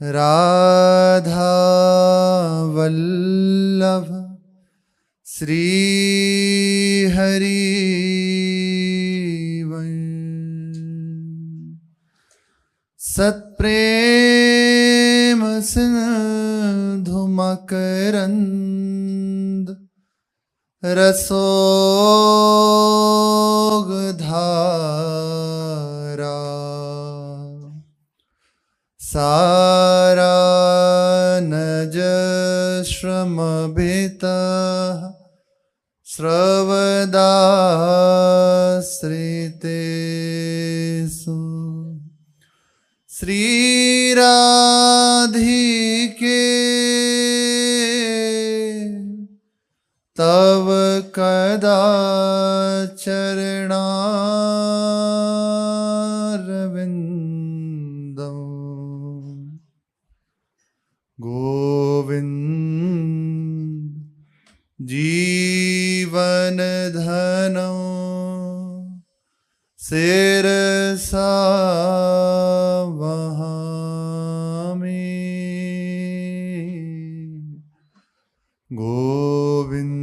राधा वल्लभ श्री हरि सत्प्रेम सिंधु मकरंद रसोगधारा सारानज श्रमभितः स्रवदाश्रितेषु श्रीराधिके तव कदा चरणारविन्दं गोविन्द जीवन धनं शिरसा वहामि गोविन्द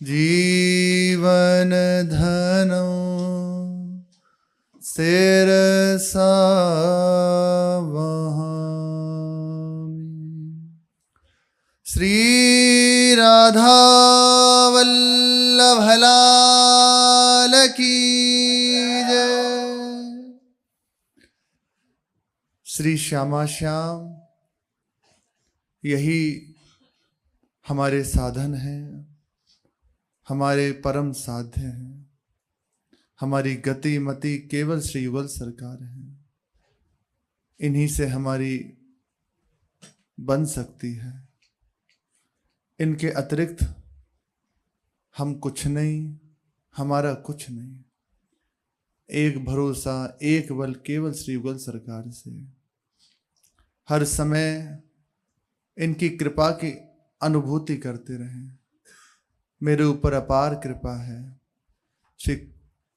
जीवन धनं शिरसा श्री राधा वल्लभ लाल की जय। श्री श्यामा श्याम यही हमारे साधन हैं, हमारे परम साध्य हैं। हमारी गति मति केवल श्री युगल सरकार है। इन्हीं से हमारी बन सकती है। इनके अतिरिक्त हम कुछ नहीं, हमारा कुछ नहीं। एक भरोसा, एक बल केवल श्री युगल सरकार से। हर समय इनकी कृपा की अनुभूति करते रहें। मेरे ऊपर अपार कृपा है। श्री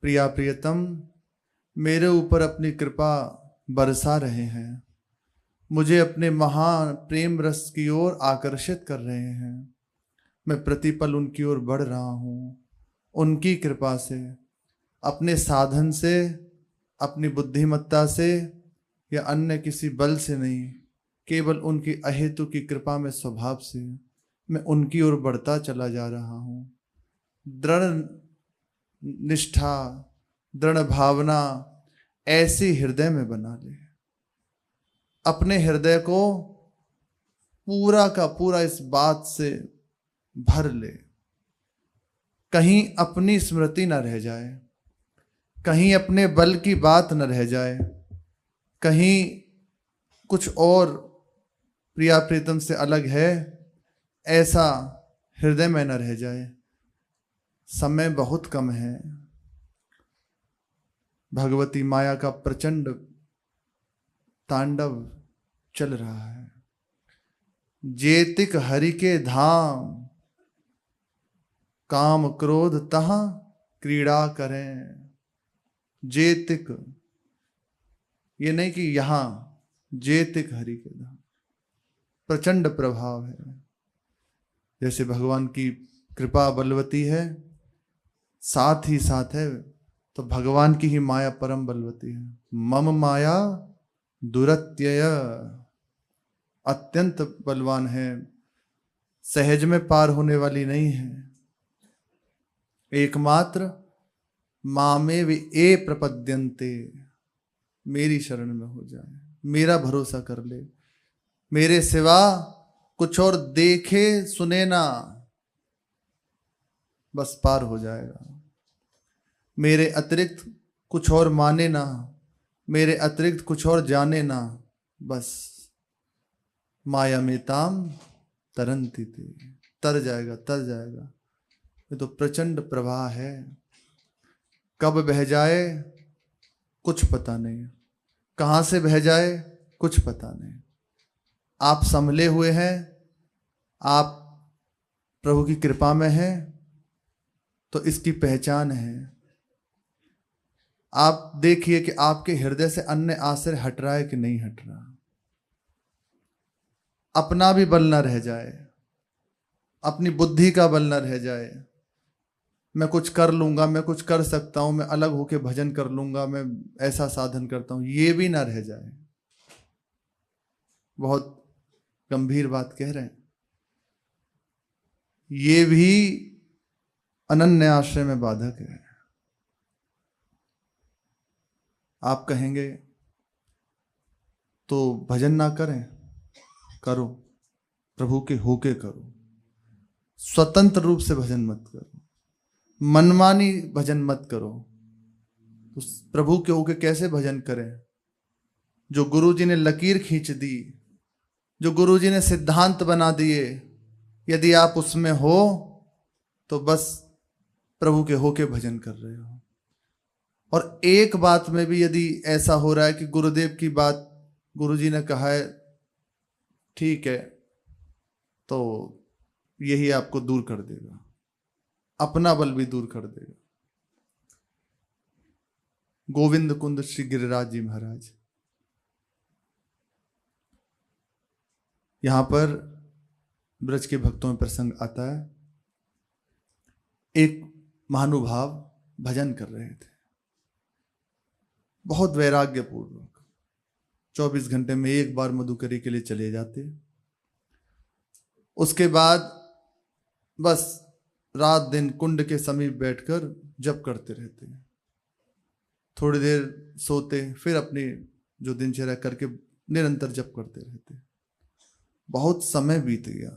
प्रिया प्रियतम मेरे ऊपर अपनी कृपा बरसा रहे हैं। मुझे अपने महान प्रेम रस की ओर आकर्षित कर रहे हैं। मैं प्रतिपल उनकी ओर बढ़ रहा हूँ। उनकी कृपा से, अपने साधन से, अपनी बुद्धिमत्ता से या अन्य किसी बल से नहीं, केवल उनकी अहेतु की कृपा में स्वभाव से मैं उनकी ओर बढ़ता चला जा रहा हूँ। दृढ़ निष्ठा, दृढ़ भावना ऐसी हृदय में बना ले। अपने हृदय को पूरा का पूरा इस बात से भर ले, कहीं अपनी स्मृति न रह जाए, कहीं अपने बल की बात न रह जाए, कहीं कुछ और प्रिया प्रीतम से अलग है ऐसा हृदय में न रह जाए। समय बहुत कम है। भगवती माया का प्रचंड तांडव चल रहा है। जेतिक हरि के धाम, काम क्रोध तहां क्रीड़ा करें। जेतिक, ये नहीं कि यहां, जेतिक हरि के धाम प्रचंड प्रभाव है। जैसे भगवान की कृपा बलवती है, साथ ही साथ है तो भगवान की ही माया परम बलवती है। मम माया दुरत्यय, अत्यंत बलवान है, सहज में पार होने वाली नहीं है। एकमात्र मामे वे ए प्रपद्यन्ते, मेरी शरण में हो जाए, मेरा भरोसा कर ले। मेरे सिवा कुछ और देखे सुने ना, बस पार हो जाएगा। मेरे अतिरिक्त कुछ और माने ना, मेरे अतिरिक्त कुछ और जाने ना, बस माया में ताम तरंती थी, तर जाएगा, तर जाएगा। ये तो प्रचंड प्रवाह है। कब बह जाए कुछ पता नहीं, कहाँ से बह जाए कुछ पता नहीं। आप संभले हुए हैं, आप प्रभु की कृपा में हैं, तो इसकी पहचान है। आप देखिए कि आपके हृदय से अन्य आश्रय हट रहा है कि नहीं हट रहा। अपना भी बल न रह जाए, अपनी बुद्धि का बल न रह जाए, मैं कुछ कर लूंगा, मैं कुछ कर सकता हूं, मैं अलग होके भजन कर लूंगा, मैं ऐसा साधन करता हूं, ये भी ना रह जाए। बहुत गंभीर बात कह रहे हैं। ये भी अनन्य आश्रय में बाधक है। आप कहेंगे तो भजन ना करें, करो, प्रभु के होके करो, स्वतंत्र रूप से भजन मत करो, मनमानी भजन मत करो। तो प्रभु के होके कैसे भजन करें? जो गुरु जी ने लकीर खींच दी, जो गुरु जी ने सिद्धांत बना दिए, यदि आप उसमें हो तो बस प्रभु के होके भजन कर रहे हो। और एक बात में भी यदि ऐसा हो रहा है कि गुरुदेव की बात गुरु जी ने कहा है ठीक है, तो यही आपको दूर कर देगा, अपना बल भी दूर कर देगा। गोविंद कुंद श्री गिरिराज जी महाराज, यहां पर ब्रज के भक्तों में प्रसंग आता है। एक महानुभाव भजन कर रहे थे, बहुत वैराग्यपूर्वक, 24 घंटे में एक बार मधुकरी के लिए चले जाते। उसके बाद बस रात दिन कुंड के समीप बैठकर जप करते रहते, थोड़ी देर सोते, फिर अपनी जो दिनचर्या करके निरंतर जप करते रहते। बहुत समय बीत गया,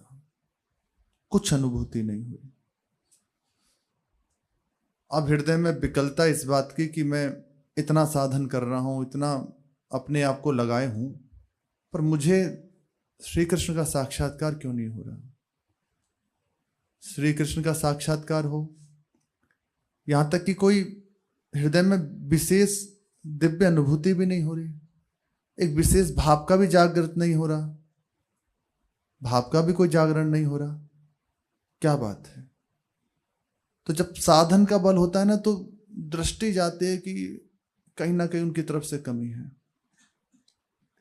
कुछ अनुभूति नहीं हुई। अब हृदय में विकलता इस बात की कि मैं इतना साधन कर रहा हूं, इतना अपने आप को लगाए हूं, पर मुझे श्री कृष्ण का साक्षात्कार क्यों नहीं हो रहा? श्री कृष्ण का साक्षात्कार हो, यहां तक कि कोई हृदय में विशेष दिव्य अनुभूति भी नहीं हो रही, एक विशेष भाव का भी जागृत नहीं हो रहा, भाव का भी कोई जागरण नहीं हो रहा। क्या बात है? तो जब साधन का बल होता है ना, तो दृष्टि जाती है कि कहीं ना कहीं उनकी तरफ से कमी है।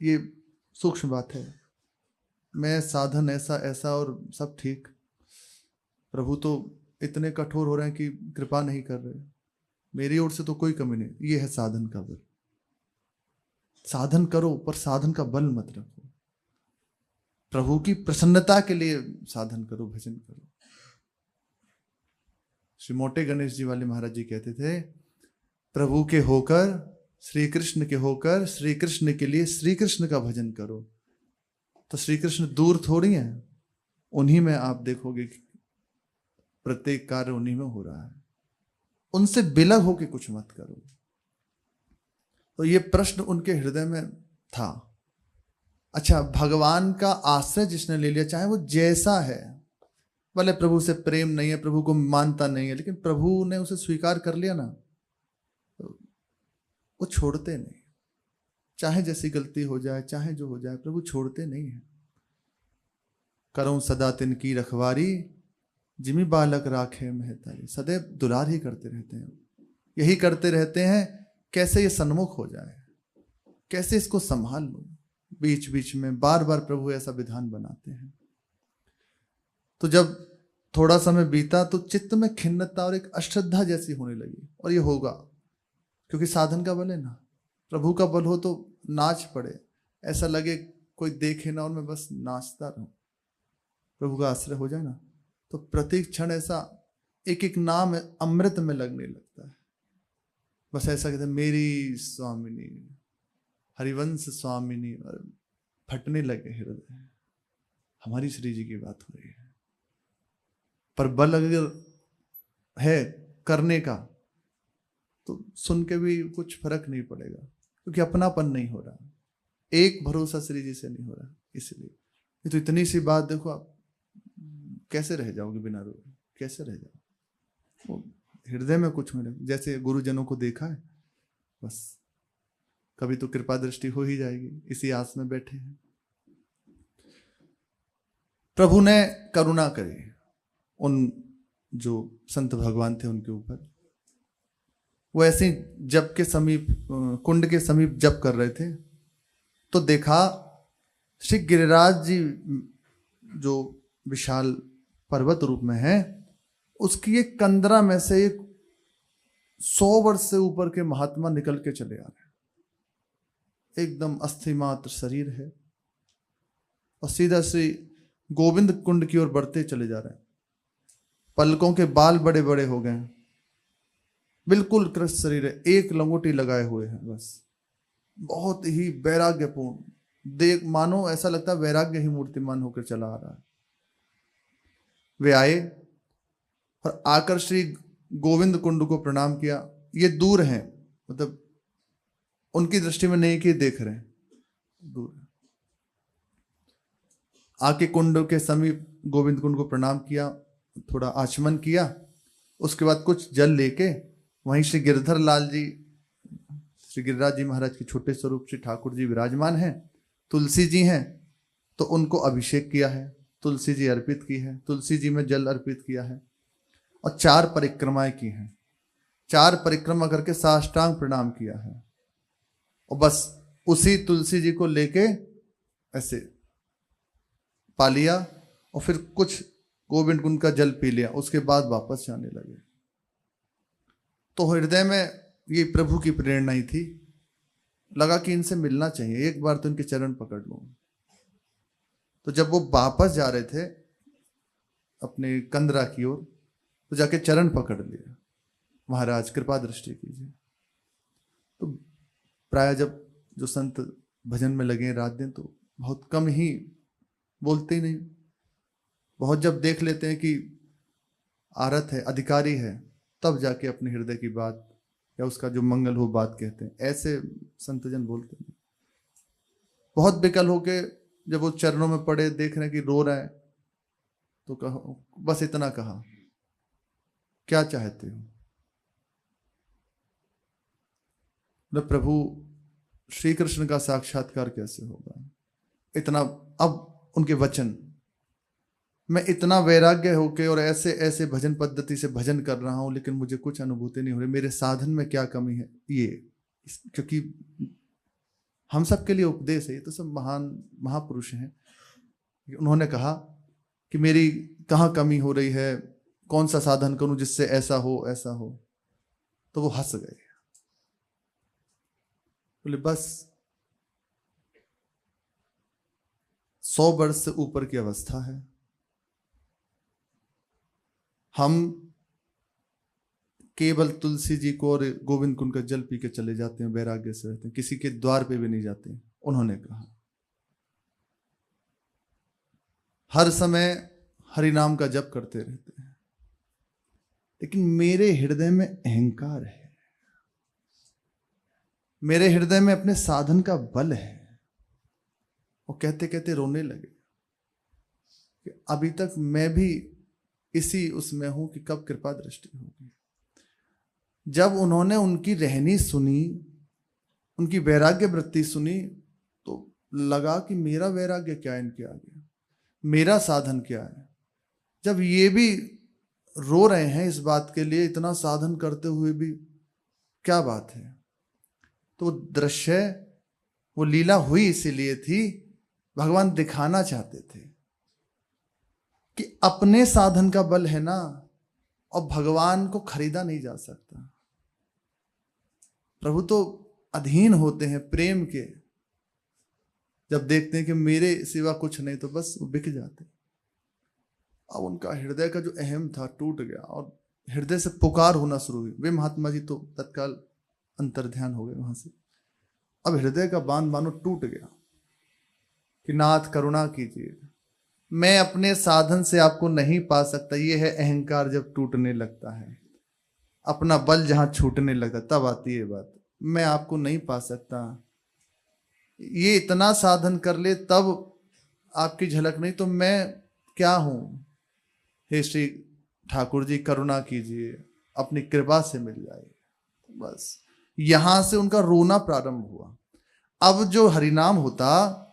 ये सूक्ष्म बात है। मैं साधन ऐसा ऐसा और सब ठीक, प्रभु तो इतने कठोर हो रहे हैं कि कृपा नहीं कर रहे, मेरी ओर से तो कोई कमी नहीं। ये है साधन का बल। साधन करो पर साधन का बल मत रखो, प्रभु की प्रसन्नता के लिए साधन करो, भजन करो। श्री मोटे गणेश जी वाले महाराज जी कहते थे, प्रभु के होकर, श्री कृष्ण के होकर, श्री कृष्ण के लिए श्री कृष्ण का भजन करो। तो श्री कृष्ण दूर थोड़ी हैं, उन्हीं में आप देखोगे कि प्रत्येक कार्य उन्हीं में हो रहा है। उनसे बिलग होके कुछ मत करो। तो ये प्रश्न उनके हृदय में था। अच्छा, भगवान का आश्रय जिसने ले लिया, चाहे वो जैसा है, भले प्रभु से प्रेम नहीं है, प्रभु को मानता नहीं है, लेकिन प्रभु ने उसे स्वीकार कर लिया ना, तो वो छोड़ते नहीं। चाहे जैसी गलती हो जाए, चाहे जो हो जाए, प्रभु छोड़ते नहीं है। करूं सदा तिनकी रखवारी, जिमी बालक राखे महतारी। सदैव दुलार ही करते रहते हैं, यही करते रहते हैं, कैसे ये सन्मुख हो जाए, कैसे इसको संभाल लूं। बीच बीच में बार बार प्रभु ऐसा विधान बनाते हैं। तो जब थोड़ा समय बीता तो चित्त में खिन्नता और एक अश्रद्धा जैसी होने लगी। और ये होगा क्योंकि साधन का बल है ना। प्रभु का बल हो तो नाच पड़े, ऐसा लगे कोई देखे ना और मैं बस नाचता रहूं। प्रभु का आश्रय हो जाए ना, तो प्रत्येक क्षण ऐसा एक एक नाम अमृत में लगने लगता है। बस ऐसा कहते मेरी स्वामिनी, हरिवंश स्वामिनी, और फटने लगे हृदय। हमारी श्री जी की बात हो रही है। पर बल अगर है करने का, तो सुन के भी कुछ फर्क नहीं पड़ेगा, क्योंकि अपनापन नहीं हो रहा, एक भरोसा श्री जी से नहीं हो रहा। इसलिए ये तो इतनी सी बात देखो, आप कैसे रह जाओगे बिना रोए, कैसे रह जाओ? वो हृदय में कुछ मिले। जैसे गुरुजनों को देखा है, बस कभी तो कृपा दृष्टि हो ही जाएगी, इसी आस में बैठे हैं। प्रभु ने करुणा करी उन जो संत भगवान थे उनके ऊपर। वो ऐसे ही जप के समीप, कुंड के समीप जप कर रहे थे, तो देखा श्री गिरिराज जी जो विशाल पर्वत रूप में है, उसकी एक कंदरा में से एक 100 वर्ष से ऊपर के महात्मा निकल के चले आ रहे हैं। एकदम अस्थि मात्र शरीर है और सीधा श्री गोविंद कुंड की ओर बढ़ते चले जा रहे हैं। पलकों के बाल बड़े बड़े हो गए हैं, बिल्कुल कृष्ण शरीर है, एक लंगोटी लगाए हुए हैं बस। बहुत ही वैराग्यपूर्ण, देख मानो ऐसा लगता है वैराग्य ही मूर्तिमान होकर चला आ रहा है। वे आए और आकर श्री गोविंद कुंड को प्रणाम किया। ये दूर हैं, मतलब उनकी दृष्टि में नहीं कि देख रहे हैं, दूर है। आके कुंड के समीप गोविंद कुंड को प्रणाम किया, थोड़ा आचमन किया। उसके बाद कुछ जल लेके वहीं श्री गिरधर लाल जी, श्री गिरिराज जी महाराज के छोटे स्वरूप श्री ठाकुर जी विराजमान हैं, तुलसी जी हैं, तो उनको अभिषेक किया है, तुलसी जी अर्पित की है, तुलसी जी में जल अर्पित किया है और 4 परिक्रमाएं की हैं। 4 परिक्रमा करके साष्टांग प्रणाम किया है और बस उसी तुलसी जी को लेके ऐसे पा लिया और फिर कुछ गोविंद कुंड का जल पी लिया। उसके बाद वापस जाने लगे। तो हृदय में ये प्रभु की प्रेरणा ही थी, लगा कि इनसे मिलना चाहिए, एक बार तो इनके चरण पकड़ लूं। तो जब वो वापस जा रहे थे अपने कंदरा की ओर, तो जाके चरण पकड़ लिया, महाराज कृपा दृष्टि कीजिए। तो प्राय जब जो संत भजन में लगे रात दिन, तो बहुत कम ही, बोलते ही नहीं, बहुत जब देख लेते हैं कि आरत है, अधिकारी है, तब जाके अपने हृदय की बात या उसका जो मंगल हो बात कहते हैं। ऐसे संतजन बोलते हैं। बहुत विकल होके जब वो चरणों में पड़े, देख रहे हैं कि रो रहा है, तो कहो, बस इतना कहा, क्या चाहते हो? प्रभु श्री कृष्ण का साक्षात्कार कैसे होगा? इतना, अब उनके वचन, मैं इतना वैराग्य होके और ऐसे ऐसे भजन पद्धति से भजन कर रहा हूं, लेकिन मुझे कुछ अनुभूति नहीं हो रही, मेरे साधन में क्या कमी है? ये क्योंकि हम सब के लिए उपदेश है, ये तो सब महान महापुरुष हैं। उन्होंने कहा कि मेरी कहाँ कमी हो रही है, कौन सा साधन करूं जिससे ऐसा हो ऐसा हो। तो वो हंस गए, बोले बस 100 वर्ष से ऊपर की अवस्था है, हम केवल तुलसी जी को और गोविंद कुंड का जल पी के चले जाते हैं, वैराग्य से रहते हैं, किसी के द्वार पे भी नहीं जाते। उन्होंने कहा हर समय हरि नाम का जप करते रहते हैं, लेकिन मेरे हृदय में अहंकार है, मेरे हृदय में अपने साधन का बल है। वो कहते कहते रोने लगे कि अभी तक मैं भी इसी उसमें हूं कि कब कृपा दृष्टि होगी। जब उन्होंने उनकी रहनी सुनी, उनकी वैराग्य वृत्ति सुनी, तो लगा कि मेरा वैराग्य क्या है इनके आगे, मेरा साधन क्या है। जब ये भी रो रहे हैं इस बात के लिए, इतना साधन करते हुए भी, क्या बात है। तो दृश्य, वो लीला हुई इसीलिए थी, भगवान दिखाना चाहते थे कि अपने साधन का बल है ना, और भगवान को खरीदा नहीं जा सकता। प्रभु तो अधीन होते हैं प्रेम के, जब देखते हैं कि मेरे सिवा कुछ नहीं, तो बस वो बिक जाते। अब उनका हृदय का जो अहम था टूट गया और हृदय से पुकार होना शुरू हुई। वे महात्मा जी तो तत्काल अंतर्ध्यान हो गए वहां से। अब हृदय का बांध मानो टूट गया कि नाथ करुणा कीजिए, मैं अपने साधन से आपको नहीं पा सकता। ये है अहंकार जब टूटने लगता है, अपना बल जहां छूटने लगता, तब आती है बात, मैं आपको नहीं पा सकता। ये इतना साधन कर ले तब आपकी झलक नहीं, तो मैं क्या हूं? हे श्री ठाकुर जी करुणा कीजिए, अपनी कृपा से मिल जाए। बस यहां से उनका रोना प्रारंभ हुआ। अब जो हरिनाम होता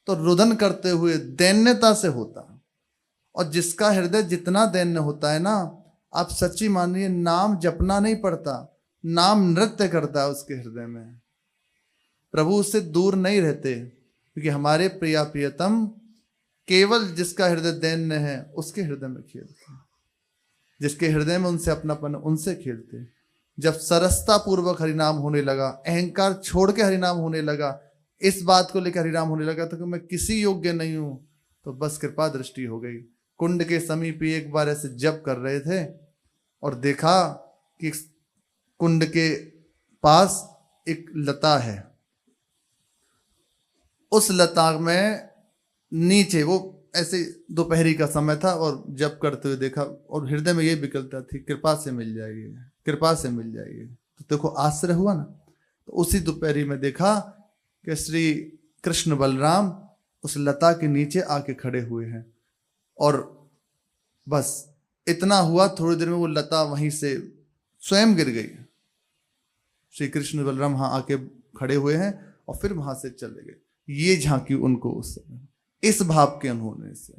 तो रुदन करते हुए दैन्यता से होता, और जिसका हृदय जितना दैन्य होता है ना, आप सच्ची मानिए नाम जपना नहीं पड़ता, नाम नृत्य करता है उसके हृदय में। प्रभु उससे दूर नहीं रहते, क्योंकि हमारे प्रिया प्रियतम केवल जिसका हृदय दैन्य है उसके हृदय में खेलते, जिसके हृदय में उनसे अपनापन उनसे खेलते। जब सरसता पूर्वक हरिनाम होने लगा, अहंकार छोड़ के हरिनाम होने लगा, इस बात को लेकर हरिनाम होने लगा तो कि मैं किसी योग्य नहीं हूं, तो बस कृपा दृष्टि हो गई। कुंड के समीप एक बार ऐसे जप कर रहे थे और देखा कि कुंड के पास एक लता है, उस लता में नीचे, वो ऐसे दोपहरी का समय था और जप करते हुए देखा, और हृदय में ये विकलता थी, कृपा से मिल जाएगी, कृपा से मिल जाएगी। तो देखो आश्चर्य हुआ ना। तो उसी दोपहरी में देखा कि श्री कृष्ण बलराम उस लता के नीचे आके खड़े हुए हैं, और बस इतना हुआ, थोड़ी देर में वो लता वहीं से स्वयं गिर गई। श्री कृष्ण बलराम वहां आके खड़े हुए हैं और फिर वहां से चले गए। ये झांकी उनको उस समय, इस भाव के अनुभव से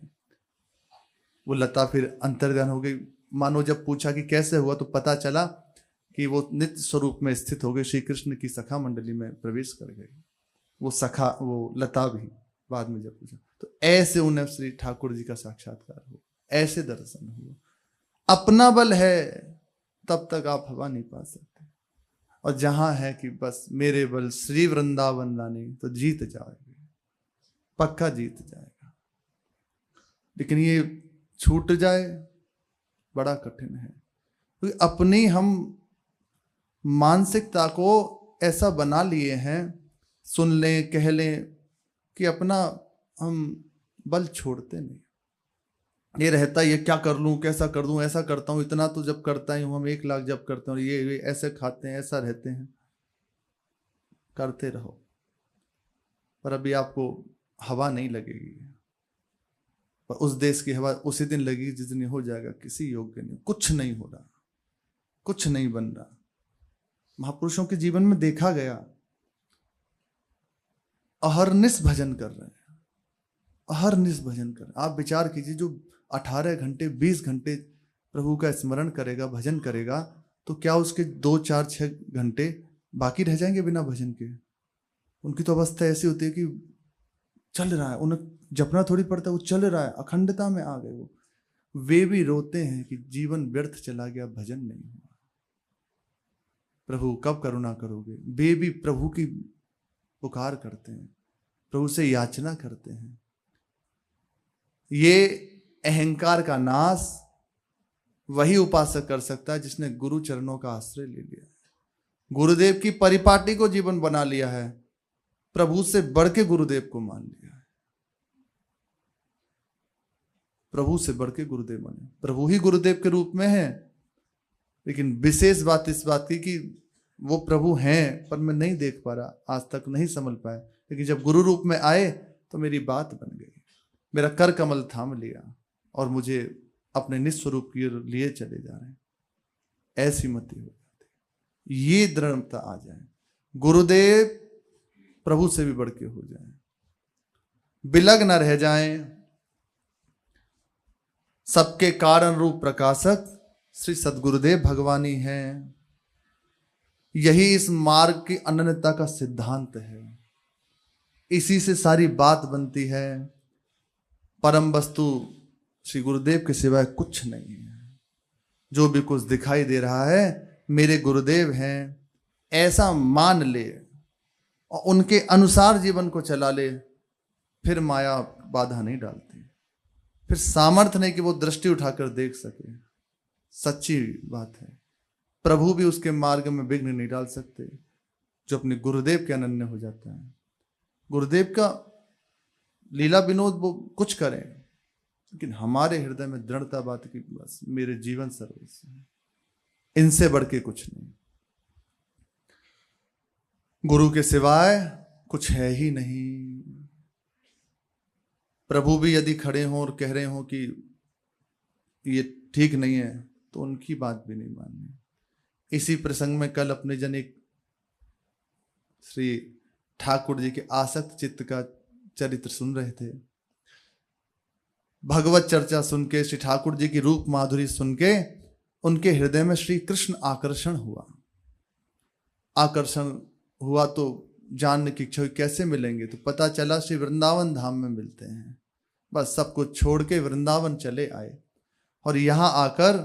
वो लता फिर अंतर्ध्यान हो गई। मानो जब पूछा कि कैसे हुआ, तो पता चला कि वो नित्य स्वरूप में स्थित हो गई, श्री कृष्ण की सखा मंडली में प्रवेश कर गई। वो सखा, वो लता भी बाद में जब पूछा, तो ऐसे उन्हें श्री ठाकुर जी का साक्षात्कार हो, ऐसे दर्शन हुआ। अपना बल है तब तक आप हवा नहीं पा सकते, और जहां है कि बस मेरे बल श्री वृंदावन लाने, तो जीत जाएगी, पक्का जीत जाएगा। लेकिन ये छूट जाए बड़ा कठिन है, क्योंकि अपनी हम मानसिकता को ऐसा बना लिए हैं, सुन लें कह लें, कि अपना हम बल छोड़ते नहीं। ये रहता है, ये क्या कर लूं, कैसा कर दूं, ऐसा करता हूं, इतना तो जब करता ही हूं, हम 1 लाख जब करते हैं, ये ऐसे खाते हैं, ऐसा रहते हैं। करते रहो, पर अभी आपको हवा नहीं लगेगी, पर उस देश की हवा उसी दिन लगेगी जिस दिन हो जाएगा किसी योग्य नहीं, कुछ नहीं हो रहा, कुछ नहीं बन रहा। महापुरुषों के जीवन में देखा गया, अहरनिश भजन कर रहे हैं, अहरनिश भजन कर। आप विचार कीजिए, जो 18 घंटे 20 घंटे प्रभु का स्मरण करेगा, भजन करेगा, तो क्या उसके 2 4 6 घंटे बाकी रह जाएंगे बिना भजन के? उनकी तो अवस्था ऐसी होती है कि चल रहा है, उन्हें जपना थोड़ी पड़ता है, वो चल रहा है, अखंडता में आ गए वो। वे भी रोते हैं कि जीवन व्यर्थ चला गया, भजन नहीं हुआ, प्रभु कब करुणा करोगे। वे भी प्रभु की पुकार करते हैं, प्रभु से याचना करते हैं। ये अहंकार का नाश वही उपासक कर सकता है जिसने गुरु चरणों का आश्रय ले लिया है, गुरुदेव की परिपाटी को जीवन बना लिया है, प्रभु से बढ़ के गुरुदेव को मान लिया है। प्रभु से बढ़ के गुरुदेव माने, प्रभु ही गुरुदेव के रूप में है। लेकिन विशेष बात इस बात की कि वो प्रभु हैं, पर मैं नहीं देख पा रहा, आज तक नहीं समझ पाया। लेकिन जब गुरु रूप में आए तो मेरी बात बन गई, मेरा कर कमल थाम लिया और मुझे अपने निस्वरूप के लिए चले जा रहे हैं। ऐसी मति हो जाती, ये दृढ़ता आ जाए, गुरुदेव प्रभु से भी बढ़ के हो जाए, बिलग न रह जाएं। सबके कारण रूप प्रकाशक श्री सद्गुरुदेव भगवानी हैं। यही इस मार्ग की अनन्यता का सिद्धांत है, इसी से सारी बात बनती है। परम वस्तु श्री गुरुदेव के सिवाय कुछ नहीं है। जो भी कुछ दिखाई दे रहा है मेरे गुरुदेव हैं, ऐसा मान ले और उनके अनुसार जीवन को चला ले, फिर माया बाधा नहीं डालती, फिर सामर्थ्य नहीं कि वो दृष्टि उठाकर देख सके। सच्ची बात है, प्रभु भी उसके मार्ग में विघ्न नहीं डाल सकते जो अपने गुरुदेव के अनन्य हो जाता है। गुरुदेव का लीला विनोद वो कुछ करें, लेकिन हमारे हृदय में दृढ़ता बात की बस मेरे जीवन सर्वस्व है, इनसे बढ़ के कुछ नहीं। गुरु के सिवाय कुछ है ही नहीं। प्रभु भी यदि खड़े हों और कह रहे हों कि ये ठीक नहीं है, तो उनकी बात भी नहीं माननी। इसी प्रसंग में कल अपने जन एक श्री ठाकुर जी के आसक्त चित्त का चरित्र सुन रहे थे। भगवत चर्चा सुन के, श्री ठाकुर जी की रूप माधुरी सुन के उनके हृदय में श्री कृष्ण आकर्षण हुआ। आकर्षण हुआ तो जानने की इच्छा हुई कैसे मिलेंगे, तो पता चला श्री वृंदावन धाम में मिलते हैं। बस सब कुछ छोड़ के वृंदावन चले आए और यहाँ आकर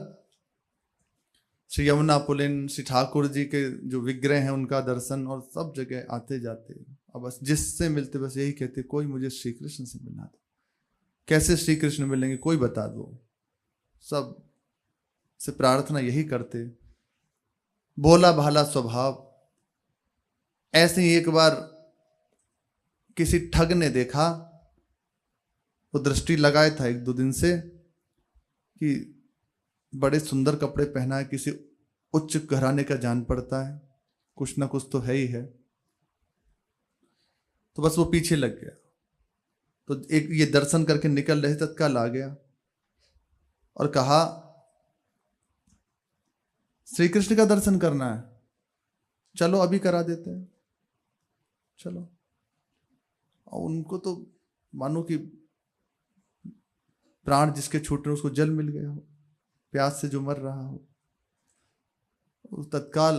श्री यमुना पुलिन, श्री ठाकुर जी के जो विग्रह हैं उनका दर्शन, और सब जगह आते जाते। अब बस जिससे मिलते बस यही कहते, कोई मुझे श्री कृष्ण से मिला दो। कैसे श्री कृष्ण मिलेंगे, कोई बता दो। सब से प्रार्थना यही करते। भोला भाला स्वभाव। ऐसे ही एक बार किसी ठग ने देखा, वो दृष्टि लगाया था 1-2 दिन से कि बड़े सुंदर कपड़े पहना है, किसी उच्च घराने का जान पड़ता है, कुछ ना कुछ तो है ही है। तो बस वो पीछे लग गया। तो एक ये दर्शन करके निकल रहे, तत्काल आ गया और कहा श्री कृष्ण का दर्शन करना है, चलो अभी करा देते हैं, चलो। और उनको तो मानो कि प्राण जिसके छूट रहे उसको जल मिल गया हो, प्यास से जो मर रहा हो। तत्काल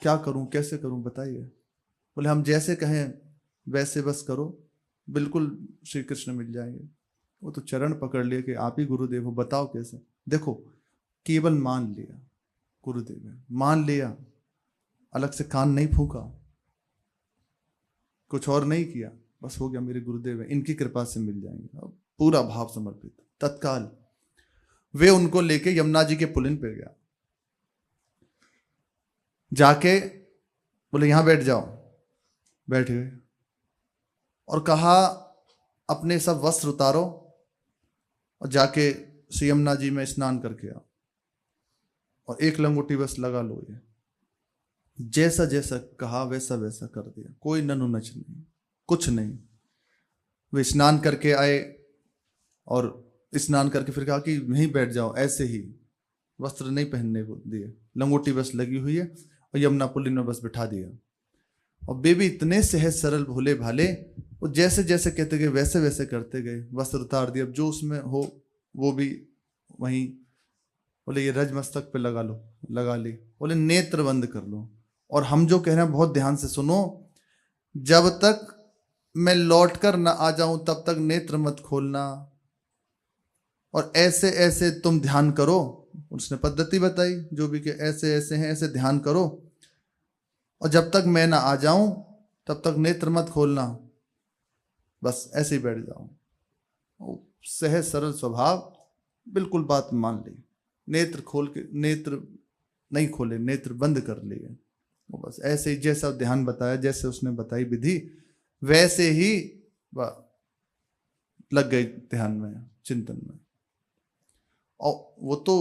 क्या करूं, कैसे करूं, बताइए। बोले हम जैसे कहें वैसे बस करो, बिल्कुल श्री कृष्ण मिल जाएंगे। वो तो चरण पकड़ लिए कि आप ही गुरुदेव हो, बताओ कैसे। देखो, केवल मान लिया, गुरुदेव है, मान लिया, अलग से कान नहीं फूका, कुछ और नहीं किया, बस हो गया मेरे गुरुदेव है, इनकी कृपा से मिल जाएंगे। अब पूरा भाव समर्पित। तत्काल वे उनको लेके यमुना जी के पुलिन पे गया, जाके बोले यहां बैठ जाओ। बैठ गए और कहा अपने सब वस्त्र उतारो और जाके श्री यमुना जी में स्नान करके आओ और 1 लंगोटी बस लगा लो। ये जैसा जैसा कहा वैसा वैसा कर दिया, कोई ननु नच नहीं, कुछ नहीं। वे स्नान करके आए और स्नान करके फिर कहा कि वहीं बैठ जाओ, ऐसे ही, वस्त्र नहीं पहनने को दिए, लंगोटी बस लगी हुई है और यमुना पुलिन में बस बिठा दिया। और बेबी इतने सहज सरल भोले भाले, वो जैसे जैसे कहते गए वैसे वैसे करते गए, वस्त्र उतार दिया, अब जो उसमें हो वो भी वहीं। बोले ये रज मस्तक पे लगा लो, लगा ली। बोले नेत्र बंद कर लो, और हम जो कह रहे हैं बहुत ध्यान से सुनो, जब तक मैं लौट कर ना आ जाऊं तब तक नेत्र मत खोलना, और ऐसे ऐसे तुम ध्यान करो। उसने पद्धति बताई जो भी, कि ऐसे ऐसे हैं, ऐसे ध्यान करो, और जब तक मैं ना आ जाऊं तब तक नेत्र मत खोलना, बस ऐसे ही बैठ जाओ। सहज सरल स्वभाव, बिल्कुल बात मान ली। नेत्र खोल के, नेत्र नहीं खोले, नेत्र बंद कर लिए। वो बस ऐसे ही जैसा ध्यान बताया, जैसे उसने बताई विधि, वैसे ही लग गई ध्यान में, चिंतन में। और वो तो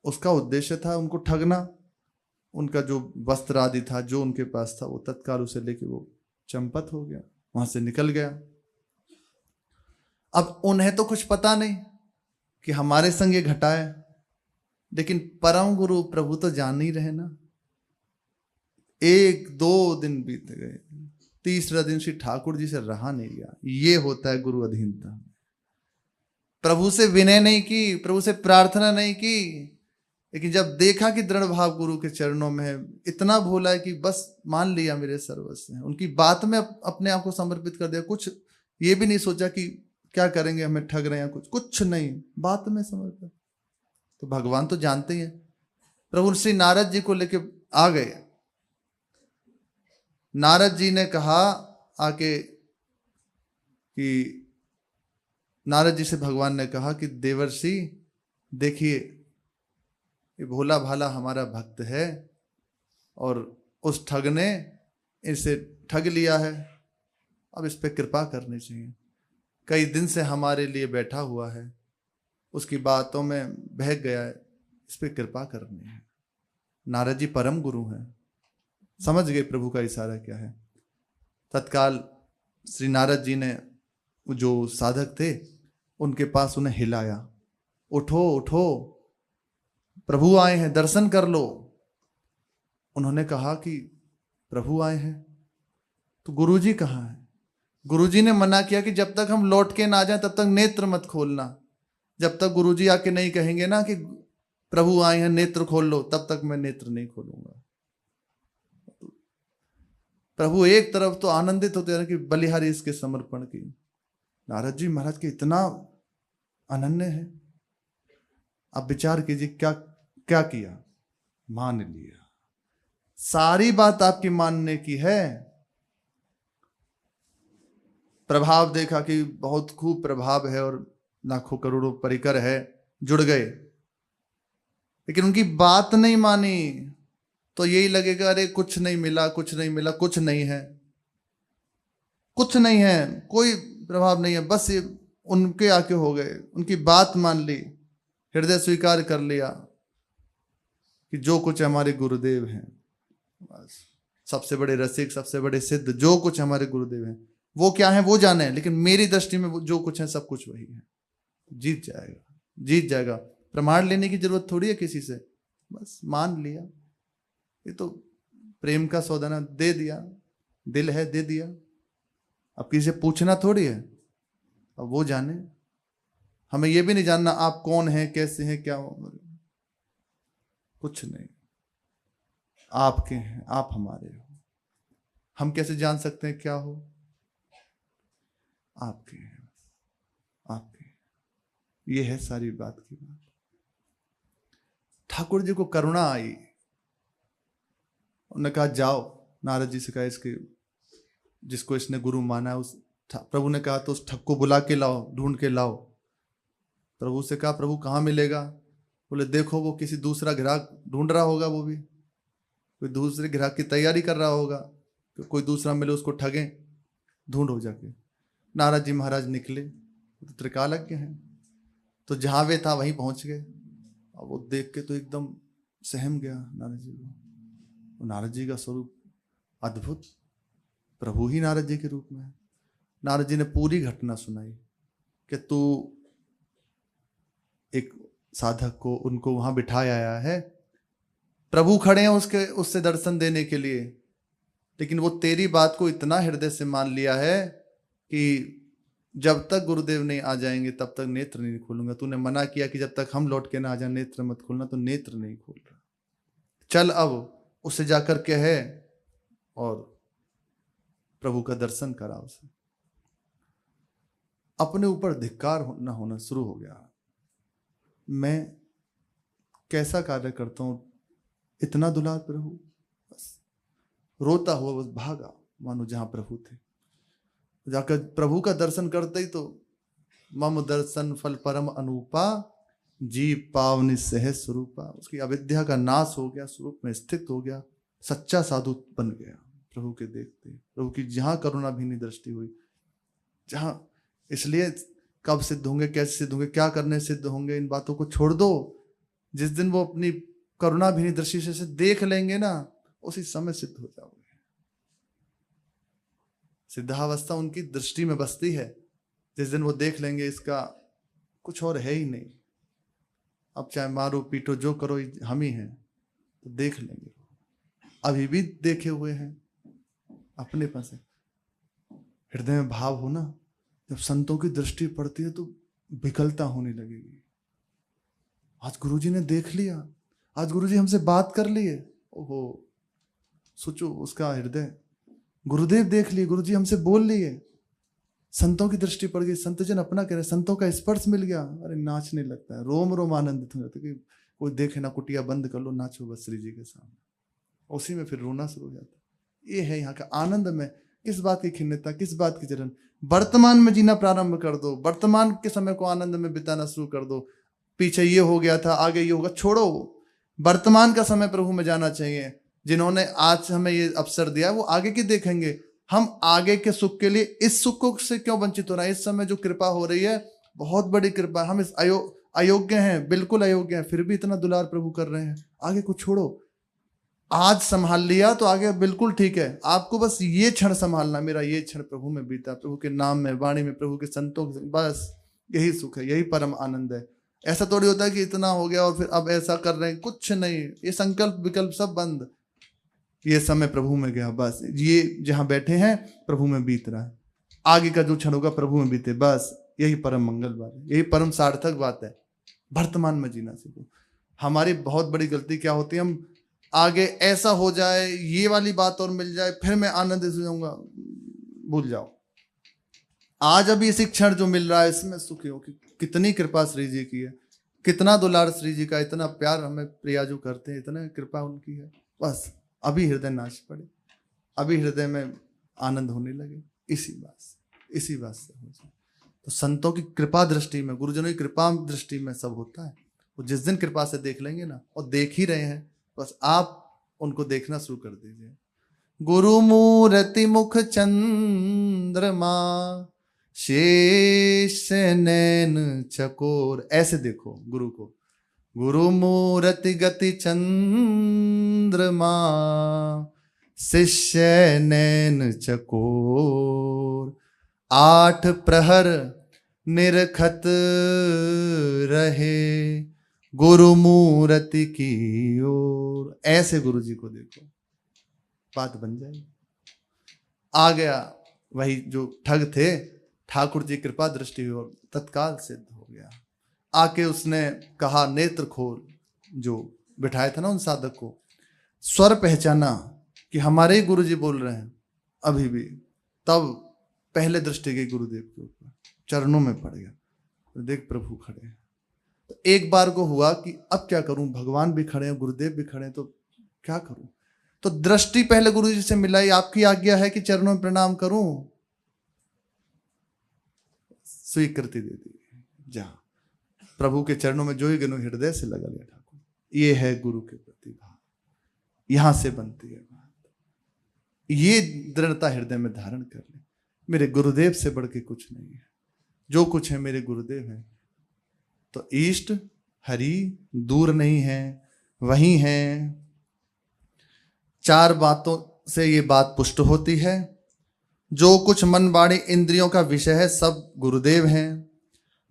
उसका उद्देश्य था उनको ठगना। उनका जो वस्त्र आदि था, जो उनके पास था, वो तत्काल उसे लेके वो चंपत हो गया, वहां से निकल गया। अब उन्हें तो कुछ पता नहीं कि हमारे संग ये घटा है, लेकिन परम गुरु प्रभु तो जान ही रहे ना। 1-2 दिन बीत गए, 3रा दिन श्री ठाकुर जी से रहा नहीं गया। ये होता है गुरु अधीनता। प्रभु से विनय नहीं की, प्रभु से प्रार्थना नहीं की, लेकिन जब देखा कि दृढ़ भाव गुरु के चरणों में है, इतना भोला है कि बस मान लिया मेरे सर्वस्व हैं, उनकी बात में अपने आप को समर्पित कर दिया। कुछ ये भी नहीं सोचा कि क्या करेंगे, हमें ठग रहे हैं, कुछ नहीं, बात में समर्पित। तो भगवान तो जानते ही हैं। प्रभु श्री नारद जी को लेके आ गए। नारद जी ने कहा आके कि, नारद जी से भगवान ने कहा कि देवर्षि देखिए, ये भोला भाला हमारा भक्त है और उस ठग ने इसे ठग लिया है, अब इस पे कृपा करनी चाहिए। कई दिन से हमारे लिए बैठा हुआ है, उसकी बातों में बहक गया है, इस पे कृपा करनी है। नारद जी परम गुरु हैं, समझ गए प्रभु का इशारा क्या है। तत्काल श्री नारद जी ने जो साधक थे उनके पास उन्हें हिलाया, उठो उठो, प्रभु आए हैं, दर्शन कर लो। उन्होंने कहा कि प्रभु आए हैं तो गुरुजी कहाँ हैं? गुरुजी ने मना किया कि जब तक हम लौट के ना जाए तब तक नेत्र मत खोलना। जब तक गुरुजी आके नहीं कहेंगे ना कि प्रभु आए हैं नेत्र खोल लो, तब तक मैं नेत्र नहीं खोलूंगा। प्रभु एक तरफ तो आनंदित होते हैं कि बलिहारी इसके समर्पण की। नारद जी महाराज के इतना अनन्य है। अब विचार कीजिए क्या क्या किया, मान लिया, सारी बात आपकी मानने की है। प्रभाव देखा कि बहुत खूब प्रभाव है और लाखों करोड़ों परिकर है, जुड़ गए, लेकिन उनकी बात नहीं मानी तो यही लगेगा अरे कुछ नहीं मिला, कुछ नहीं मिला, कुछ नहीं है, कुछ नहीं है, कोई प्रभाव नहीं है। बस ये उनके आके हो गए, उनकी बात मान ली, हृदय स्वीकार कर लिया कि जो कुछ हमारे गुरुदेव हैं, बस सबसे बड़े रसिक, सबसे बड़े सिद्ध, जो कुछ हमारे गुरुदेव हैं वो क्या है वो जाने, लेकिन मेरी दृष्टि में जो कुछ है सब कुछ वही है। जीत जाएगा, जीत जाएगा। प्रमाण लेने की जरूरत थोड़ी है किसी से, बस मान लिया। ये तो प्रेम का सौदा ना, दे दिया, दिल है दे दिया। अब किसी से पूछना थोड़ी है, अब वो जाने। हमें ये भी नहीं जानना आप कौन हैं, कैसे हैं, क्या हो, कुछ नहीं। आपके हैं, आप हमारे हो। हम कैसे जान सकते हैं क्या हो? आपके हैं, आपके। ये है सारी बात की बात। ठाकुर जी को करुणा आई, उन्होंने कहा जाओ, नारद जी से कहा इसके जिसको इसने गुरु माना है उस प्रभु ने कहा तो उस ठग को बुला के लाओ, ढूंढ के लाओ। प्रभु से कहा प्रभु कहाँ मिलेगा? बोले देखो वो किसी दूसरा ग्राहक ढूंढ रहा होगा, वो भी कोई दूसरे ग्राहक की तैयारी कर रहा होगा, तो कोई दूसरा मिले उसको ठगें, ढूंढो जाके। नारद जी महाराज निकले, तो त्रिकालज्ञ हैं, तो जहां वे था वहीं पहुंच गए। और वो देख के तो एकदम सहम गया नारद जी को। नारद जी का स्वरूप अद्भुत, प्रभु ही नारद जी के रूप में है। नारद जी ने पूरी घटना सुनाई कि तू एक साधक को उनको वहां बिठाया आया है, प्रभु खड़े हैं उससे दर्शन देने के लिए, लेकिन वो तेरी बात को इतना हृदय से मान लिया है कि जब तक गुरुदेव नहीं आ जाएंगे तब तक नेत्र नहीं खोलूंगा। तूने मना किया कि जब तक हम लौट के ना आ जाए नेत्र मत खोलना, तो नेत्र नहीं खोल रहा। चल अब उससे जाकर के है और प्रभु का दर्शन करा उसे। अपने ऊपर धिक्कार न होना शुरू हो गया। मैं कैसा कार्य करता हूं, इतना दुलार प्रभु, बस रोता हुआ बस भागा मानो जहां प्रभु थे। जाकर प्रभु का दर्शन करते ही तो मम दर्शन फल परम अनूपा, जी पावनि सहज स्वरूपा। उसकी अविद्या का नाश हो गया, स्वरूप में स्थित हो गया, सच्चा साधु बन गया। प्रभु के देखते प्रभु की जहां करुणा भीनी दृष्टि हुई, जहां, इसलिए कब सिद्ध होंगे, कैसे सिद्ध होंगे, क्या करने सिद्ध होंगे, इन बातों को छोड़ दो। जिस दिन वो अपनी करुणा भीनी दृष्टि से देख लेंगे ना, उसी समय सिद्ध हो जाओगे। सिद्धावस्था उनकी दृष्टि में बसती है। जिस दिन वो देख लेंगे इसका कुछ और है ही नहीं, अब चाहे मारो पीटो जो करो हम ही हैं, तो देख लेंगे। अभी भी देखे हुए हैं अपने पास। हृदय में भाव हो ना, जब संतों की दृष्टि पड़ती है तो विकलता होने लगेगी। आज गुरुजी ने देख लिया, आज गुरुजी हमसे बात कर लिए, ओहो, सोचो उसका हृदय। गुरुदेव देख लिए, गुरुजी हमसे बोल लिए, संतों की दृष्टि पड़ गई, संत जन अपना कह रहे, संतों का स्पर्श मिल गया, अरे नाचने लगता है, रोम रोम आनंदित हो जाता है कि कोई देखे ना, कुटिया बंद कर लो, नाचो बस श्री जी के सामने। उसी में फिर रोना शुरू हो जाता है। ये है यहाँ का आनंद में। किस बात की खिन्नता, किस बात की जलन? वर्तमान में जीना प्रारंभ कर दो, वर्तमान के समय को आनंद में बिताना शुरू कर दो। पीछे ये हो गया था, आगे ये होगा, छोड़ो। वर्तमान का समय प्रभु में जाना चाहिए। जिन्होंने आज हमें ये अवसर दिया वो आगे की देखेंगे। हम आगे के सुख के लिए इस सुख से क्यों वंचित हो रहा है? इस समय जो कृपा हो रही है बहुत बड़ी कृपा। हम इस अयोग्य हैं, बिल्कुल अयोग्य हैं, फिर भी इतना दुलार प्रभु कर रहे हैं। आगे को छोड़ो, आज संभाल लिया तो आगे बिल्कुल ठीक है। आपको बस ये क्षण संभालना, मेरा ये क्षण प्रभु में बीता, प्रभु के नाम में, वाणी में, प्रभु के संतों के, बस यही सुख है, यही परम आनंद है। ऐसा थोड़ी होता है कि इतना हो गया और फिर अब ऐसा कर रहे हैं, कुछ नहीं। ये संकल्प विकल्प सब बंद। ये समय प्रभु में गया, बस ये जहां बैठे हैं प्रभु में बीत रहा है। आगे का जो क्षण होगा प्रभु में बीते, बस यही परम मंगल बात है, यही परम सार्थक बात है। वर्तमान में जीना सीखो। हमारी बहुत बड़ी गलती क्या होती है, हम आगे ऐसा हो जाए, ये वाली बात और मिल जाए, फिर मैं आनंदित हो जाऊंगा। भूल जाओ, आज अभी इसी क्षण जो मिल रहा है इसमें सुखी हो। कि कितनी कृपा श्री जी की है, कितना दुलार श्री जी का, इतना प्यार हमें प्रियाजू करते हैं, इतना कृपा उनकी है। बस अभी हृदय नाच पड़े, अभी हृदय में आनंद होने लगे, इसी बात से हो जाए। तो संतों की कृपा दृष्टि में, गुरुजनों की कृपा दृष्टि में सब होता है। वो जिस दिन कृपा से देख लेंगे ना, और देख ही रहे हैं, बस आप उनको देखना शुरू कर दीजिए। गुरु मूर्ति मुख चंद्रमा, शेष नैन चकोर, ऐसे देखो गुरु को। गुरु मूर्ति गति चंद्रमा, शिष्य नैन चकोर, आठ प्रहर निरखत रहे गुरु मूर्ति की ओर। ऐसे गुरु जी को देखो, बात बन जाएगी। आ गया वही जो ठग थे, ठाकुर जी कृपा दृष्टि हुई और तत्काल सिद्ध हो गया। आके उसने कहा नेत्र खोल, जो बिठाया था ना उन साधक को, स्वर पहचाना कि हमारे ही गुरु जी बोल रहे हैं अभी भी। तब पहले दृष्टि गई गुरुदेव के ऊपर, चरणों में पड़ गया, देख प्रभु खड़े हैं। तो एक बार को हुआ कि अब क्या करूं, भगवान भी खड़े हैं, गुरुदेव भी खड़े हैं, तो क्या करूं। तो दृष्टि पहले गुरु जी से मिलाई, आपकी आज्ञा है कि चरणों में प्रणाम करूं। स्वीकृति दे दी, जहां प्रभु के चरणों में जो ही गनु हृदय से लगा लिया ठाकुर। ये है गुरु के प्रति भाव, यहां से बनती है बात। ये दृढ़ता हृदय में धारण कर ले, मेरे गुरुदेव से बढ़ के कुछ नहीं है, जो कुछ है मेरे गुरुदेव है। तो इष्ट हरि दूर नहीं है, वही है। चार बातों से ये बात पुष्ट होती है। जो कुछ मन वाणी इंद्रियों का विषय है सब गुरुदेव हैं।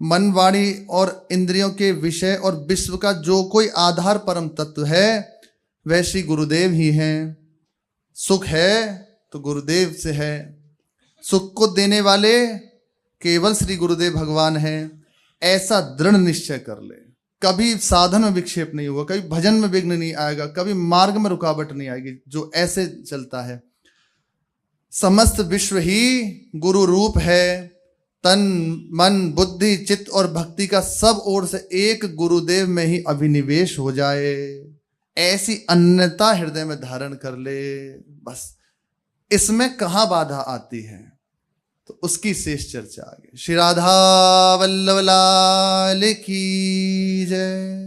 मन वाणी और इंद्रियों के विषय और विश्व का जो कोई आधार परम तत्व है वह श्री गुरुदेव ही हैं। सुख है तो गुरुदेव से है, सुख को देने वाले केवल श्री गुरुदेव भगवान हैं। ऐसा दृढ़ निश्चय कर ले, कभी साधन में विक्षेप नहीं होगा, कभी भजन में विघ्न नहीं आएगा, कभी मार्ग में रुकावट नहीं आएगी। जो ऐसे चलता है, समस्त विश्व ही गुरु रूप है। तन मन बुद्धि चित्त और भक्ति का सब ओर से एक गुरुदेव में ही अभिनिवेश हो जाए, ऐसी अन्यता हृदय में धारण कर ले। बस इसमें कहां बाधा आती है, तो उसकी शेष चर्चा आगे। श्री राधा वल्लभ लाल की जय।